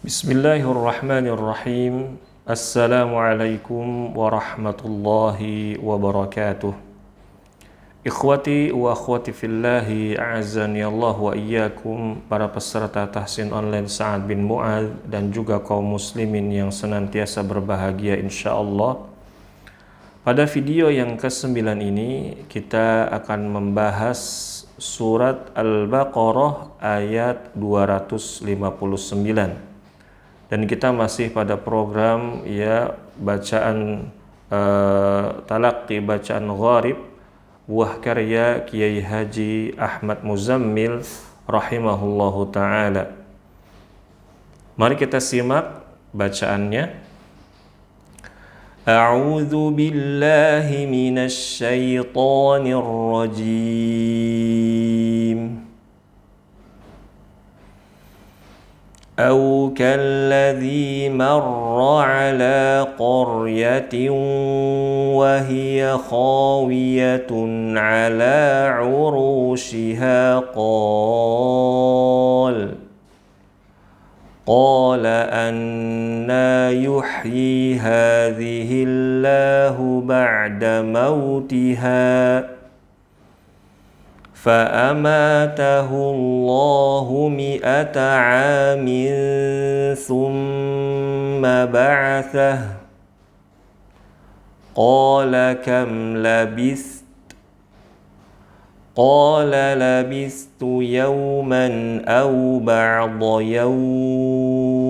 Bismillahirrahmanirrahim. Assalamualaikum warahmatullahi wabarakatuh. Ikhwati wa akhwati fillahi, a'azani Allah wa iyyakum, para peserta tahsin online Sa'ad bin Mu'adz dan juga kaum muslimin yang senantiasa berbahagia insyaallah. Pada video yang ke-9 ini kita akan membahas surat Al-Baqarah ayat 259. Dan kita masih pada program bacaan talaqi bacaan gharib buah karya Kiai Haji Ahmad Muzammil rahimahullahu taala. Mari kita simak bacaannya. A'udzu billahi minasy syaithanir rajim. أو كالذي مر على قرية وهي خاوية على عروشها قال أنى يحيي هذه الله بعد موتها فأماته الله 100 عام ثم بعثه قال كم لبثت قال لبثت يوما أو بعض يوم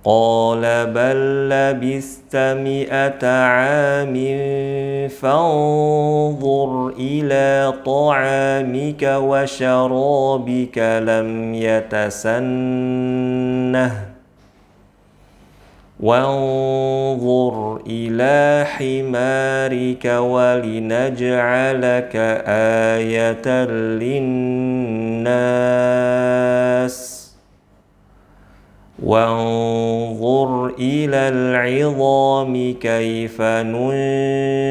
قال بل لبثت 100 عام فانظر إلى طعامك وشرابك لم يتسنه وانظر إلى حمارك ولنجعلك آية للناس وانظر إلى العظام كيف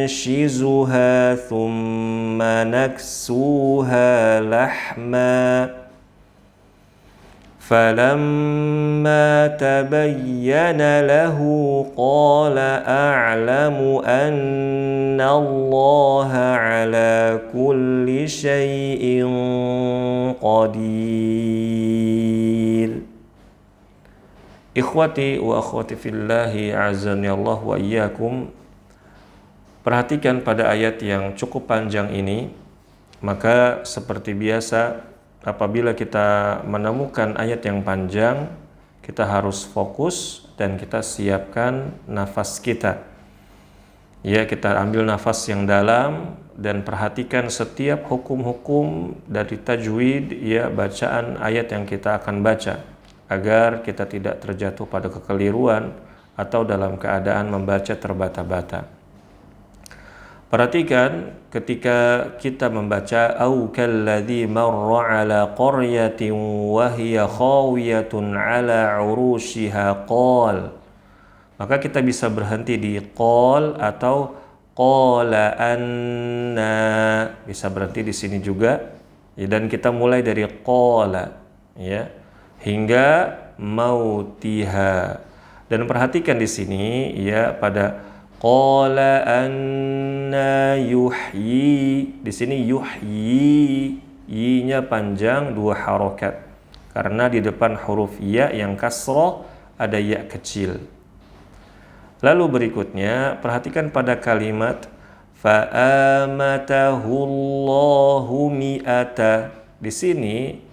ننشزها ثم نكسوها لحما فلما تبين له قال أعلم أن الله على كل شيء قدير. Ikhwati wa akhwati fillahi, a'azani Allah wa iyyakum. Perhatikan pada ayat yang cukup panjang ini. Maka seperti biasa, apabila kita menemukan ayat yang panjang, kita harus fokus dan kita siapkan nafas kita. Kita ambil nafas yang dalam dan perhatikan setiap hukum-hukum dari tajwid, bacaan ayat yang kita akan baca, agar kita tidak terjatuh pada kekeliruan atau dalam keadaan membaca terbata-bata. Perhatikan ketika kita membaca au kalladzi marra ala qaryatin wa hiya khawiyatun ala urushiha qal, maka kita bisa berhenti di qal atau qala anna, bisa berhenti di sini juga, dan kita mulai dari qala hingga mautiha. Dan perhatikan di sini pada qala anna yuhyi, di sini yuhyi, yi-nya panjang 2 harokat karena di depan huruf ya yang kasrah ada ya kecil. Lalu berikutnya perhatikan pada kalimat fa'amatahu Allahu mi'ata. Di sini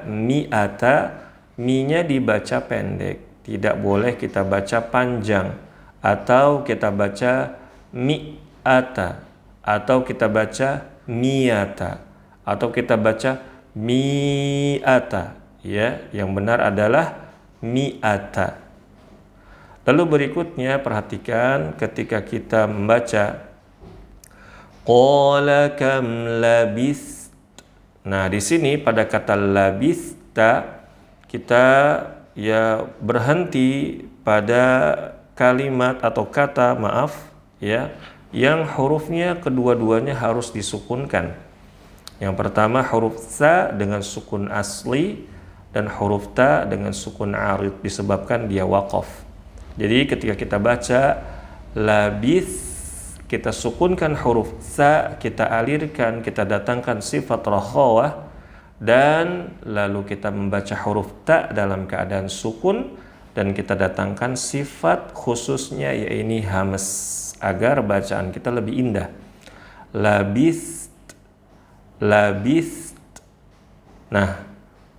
mi'ata, mi-nya dibaca pendek, tidak boleh kita baca panjang, atau kita baca mi'ata, atau kita baca mi'ata, atau kita baca mi'ata. Yang benar adalah mi'ata. Lalu berikutnya perhatikan ketika kita membaca qala kam labis. Nah, di sini pada kata labista kita berhenti pada kalimat atau kata yang hurufnya kedua-duanya harus disukunkan. Yang pertama huruf sa dengan sukun asli, dan huruf ta dengan sukun arid disebabkan dia waqaf. Jadi ketika kita baca labis, kita sukunkan huruf ta, kita alirkan, kita datangkan sifat rakhawah, dan lalu kita membaca huruf ta dalam keadaan sukun, dan kita datangkan sifat khususnya yaitu hamas agar bacaan kita lebih indah. Labis, labis. Nah,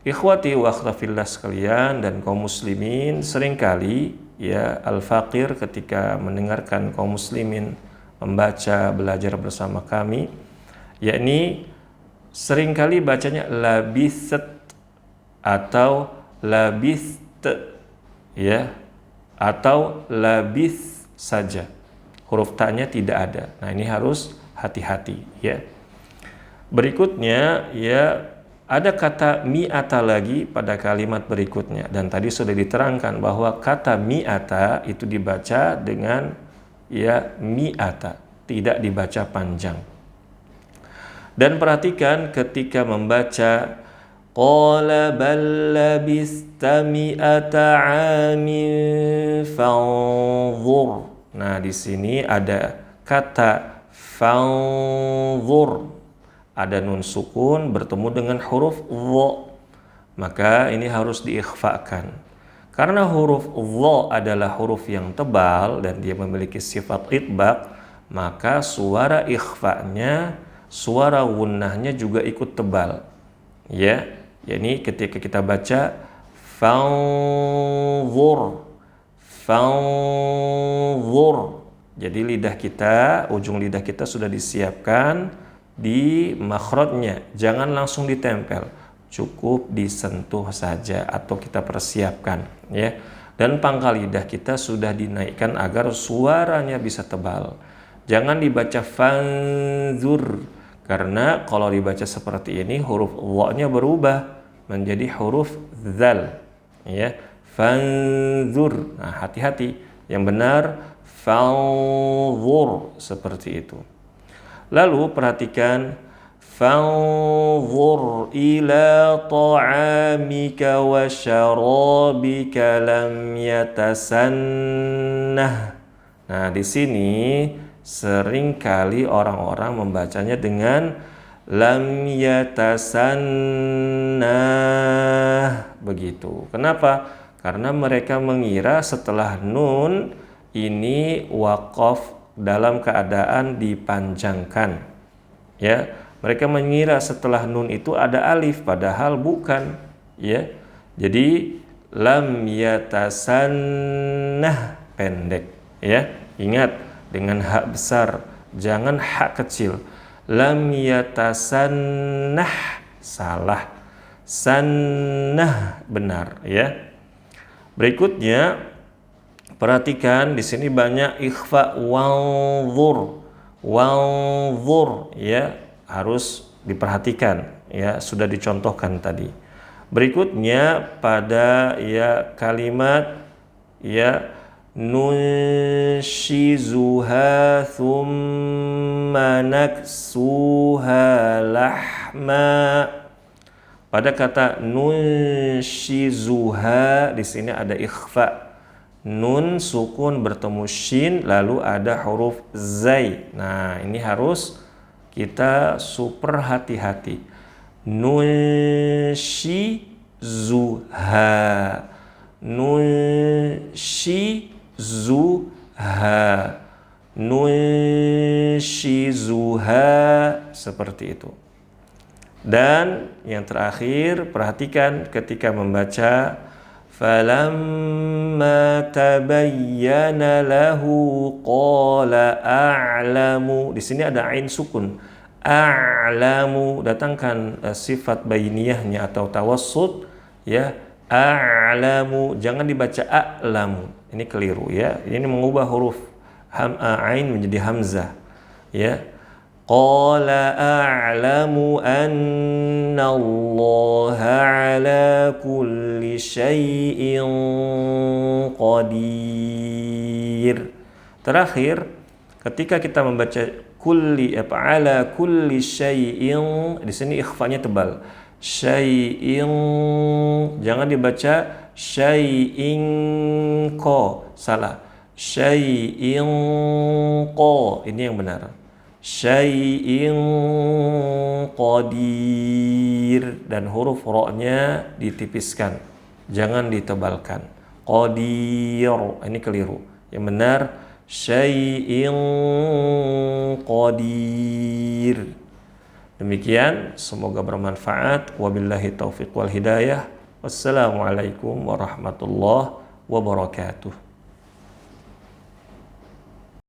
ikhwati wa akhwafillah sekalian dan kaum muslimin, seringkali ya al-faqir ketika mendengarkan kaum muslimin membaca belajar bersama kami, yakni seringkali bacanya labisat atau labist, ya, atau labis saja. Huruf ta-nya tidak ada. Nah, ini harus hati-hati ya. Berikutnya ya, ada kata mi'ata lagi pada kalimat berikutnya, dan tadi sudah diterangkan bahwa kata mi'ata itu dibaca dengan ya mi'ata, tidak dibaca panjang. Dan perhatikan ketika membaca qala bal labista mi'ata 'amin fanzur. Nah, di sini ada kata fanzur, ada nun sukun bertemu dengan huruf dha, maka ini harus diikhfakan. Karena huruf dha adalah huruf yang tebal dan dia memiliki sifat itbaq, maka suara ikhfa'nya, suara gunnahnya juga ikut tebal. Ya, yakni ketika kita baca fanzur, fanzur, jadi lidah kita, ujung lidah kita sudah disiapkan di makhrajnya, jangan langsung ditempel, cukup disentuh saja atau kita persiapkan ya. Dan pangkal lidah kita sudah dinaikkan agar suaranya bisa tebal. Jangan dibaca fanzur, karena kalau dibaca seperti ini huruf dha-nya berubah menjadi huruf dzal ya, fanzur. Nah, hati-hati, yang benar fanzur, seperti itu. Lalu perhatikan fanzur ila ta'amika wa syarabika lam yatasannah. Nah, di sini seringkali orang-orang membacanya dengan lam yatasannah begitu. Kenapa? Karena mereka mengira setelah nun ini waqaf dalam keadaan dipanjangkan. Ya, mereka mengira setelah nun itu ada alif, padahal bukan. Ya, jadi lam yatasannah pendek. Ya, ingat dengan hak besar, jangan hak kecil. Lam yatasannah salah, sannah benar ya. Berikutnya perhatikan di sini banyak ikhfa wanzur, wanzur ya, harus diperhatikan ya, sudah dicontohkan tadi. Berikutnya pada ya kalimat ya nunshizuha thumma naksuha lahma. Pada kata nunshizuha di sini ada ikhfa, nun sukun bertemu shin, lalu ada huruf zai. Nah, ini harus kita super hati-hati. Nunshizuha, nunshizuha, nunshizuha, seperti itu. Dan yang terakhir, perhatikan ketika membaca falamma tabayyana lahu qala a'lamu. Di sini ada ain sukun. A'lamu, datangkan sifat bainiyahnya atau tawassut ya. A'lamu, jangan dibaca a'lamu. Ini keliru ya. Ini mengubah huruf ain menjadi hamzah ya. Qala a'lamu anna Allah ala kulli syai'in qadir. Terakhir, ketika kita membaca kulli ala kulli syai'in, di sini ikhfanya tebal. syai'in, jangan dibaca syai'in ko, salah. Syai'in ko, ini yang benar. Syai'in qadir, dan huruf ro-nya ditipiskan, jangan ditebalkan. Qadir, ini keliru. Yang benar syai'in qadir. Demikian, semoga bermanfaat. Wabillahi taufiq wal hidayah. Wassalamualaikum warahmatullahi wabarakatuh.